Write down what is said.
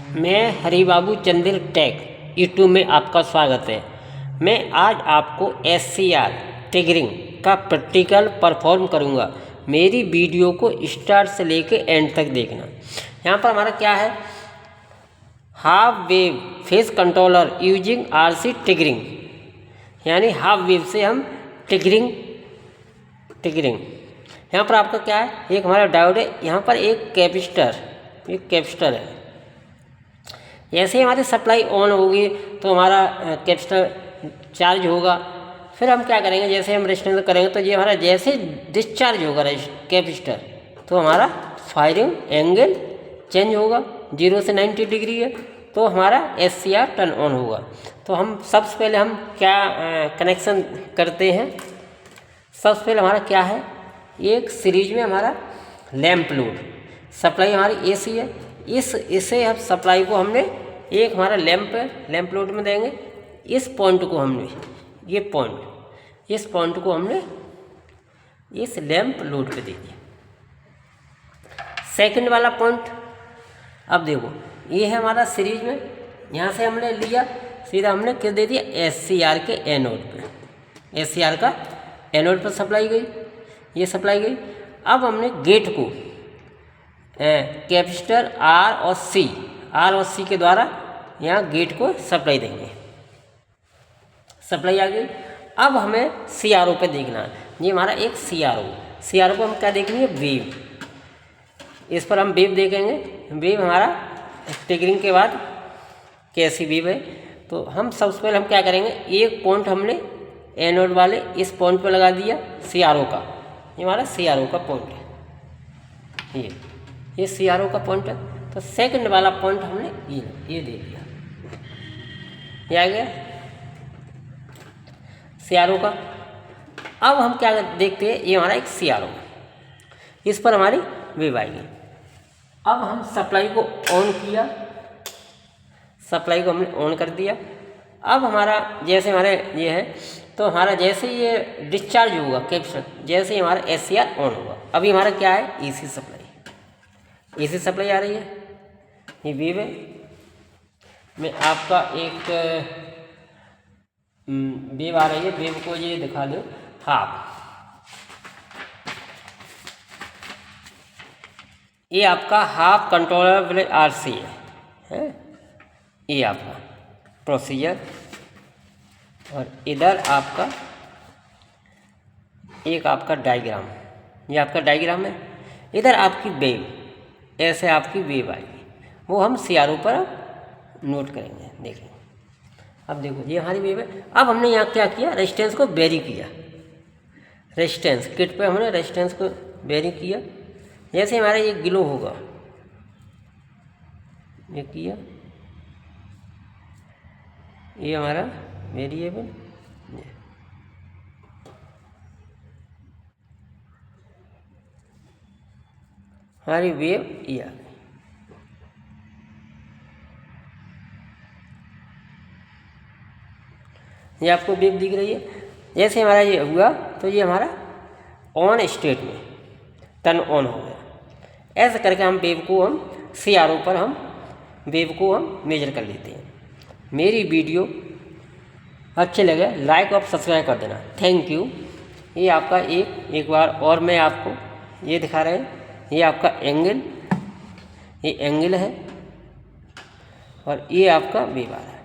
मैं Haribabu Chandel take YouTube में आपका स्वागत है। मैं आज आपको SCR ट्रिगरिंग का प्रैक्टिकल परफॉर्म करूंगा। मेरी वीडियो को स्टार्ट से लेके एंड तक देखना। यहाँ पर हमारा क्या है, half wave face controller using RC triggering, यानी हाफ वेव से हम ट्रिगरिंग यहाँ पर आपका क्या है, एक हमारा डायोड है, यहाँ पर एक कैपेसिटर है। जैसे ही हमारी सप्लाई ऑन होगी तो हमारा कैपेसिटर चार्ज होगा। फिर हम क्या करेंगे, जैसे हम रेजिस्टेंस करेंगे तो ये हमारा जैसे डिस्चार्ज होगा कैपेसिटर, तो हमारा फायरिंग एंगल चेंज होगा। 0 से 90 डिग्री है तो हमारा SCR टर्न ऑन होगा। तो हम सबसे पहले हम क्या कनेक्शन करते हैं। सबसे पहले हमारा क्या है, एक सीरीज में हमारा लैंप लोड सप्लाई हमारी AC है। इसे हम सप्लाई को हमने एक हमारा लैंप लोड में देंगे। इस पॉइंट को हमने इस पॉइंट को हमने इस लैंप लोड पे दे दिया। सेकंड वाला पॉइंट, अब देखो ये है हमारा सीरीज में, यहाँ से हमने लिया सीधा हमने किस दे दिया, SCR के एनोड पे। SCR का एनोड पर सप्लाई गई, ये सप्लाई गई। अब हमने गेट को कैपेसिटर R और C के द्वारा यहाँ गेट को सप्लाई देंगे। सप्लाई आ गई। अब हमें CRO पे देखना है। ये हमारा एक CRO को हम क्या देखेंगे, वेव। इस पर हम वेव देखेंगे। वेव हमारा ट्रिगरिंग के बाद कैसी वेव है, तो हम सबसे पहले हम क्या करेंगे, एक पॉइंट हमने एनोड वाले इस पॉइंट पर लगा दिया CRO का। ये हमारा CRO का पॉइंट है, ये CRO का पॉइंट है। तो सेकंड वाला पॉइंट हमने ये दे दिया, ये आ गया CRO का। अब हम क्या देखते हैं, ये हमारा एक CRO, इस पर हमारी वेव आएगी। अब हम सप्लाई को ऑन किया, सप्लाई को हमने ऑन कर दिया। अब हमारा जैसे हमारे ये है, तो हमारा जैसे ये डिस्चार्ज होगा कैपेसिटर, जैसे ही हमारा SCR ऑन होगा। अभी हमारा क्या है, AC सप्लाई आ रही है, ये वेव है। मैं आपका एक वेव आ रही है, वेव को ये दिखा दो, हाफ। ये आपका हाफ कंट्रोलर RC है, ये आपका प्रोसीजर। और इधर आपका एक आपका डायग्राम, ये आपका डायग्राम है। इधर आपकी वेव, ऐसे आपकी वेव आएगी, वो हम CRO पर नोट करेंगे, देखेंगे। अब देखो ये हमारी वेव है। अब हमने यहाँ क्या किया, रेजिस्टेंस को वेरी किया। रेजिस्टेंस किट पे हमने रेजिस्टेंस को वेरी किया। जैसे हमारा ये ग्लो होगा, ये किया, ये हमारा वेरिएबल, हमारी वेव ये आ गई। ये आपको वेव दिख रही है। जैसे हमारा ये हुआ तो ये हमारा ऑन स्टेट में टर्न ऑन हो गया। ऐसे करके हम वेव को हम CRO पर हम वेव को हम मेजर कर लेते हैं। मेरी वीडियो अच्छे लगे लाइक और सब्सक्राइब कर देना, थैंक यू। ये आपका एक बार और मैं आपको ये दिखा रहे हैं, ये आपका एंगल, ये एंगल है और ये आपका वेव आ रहा है।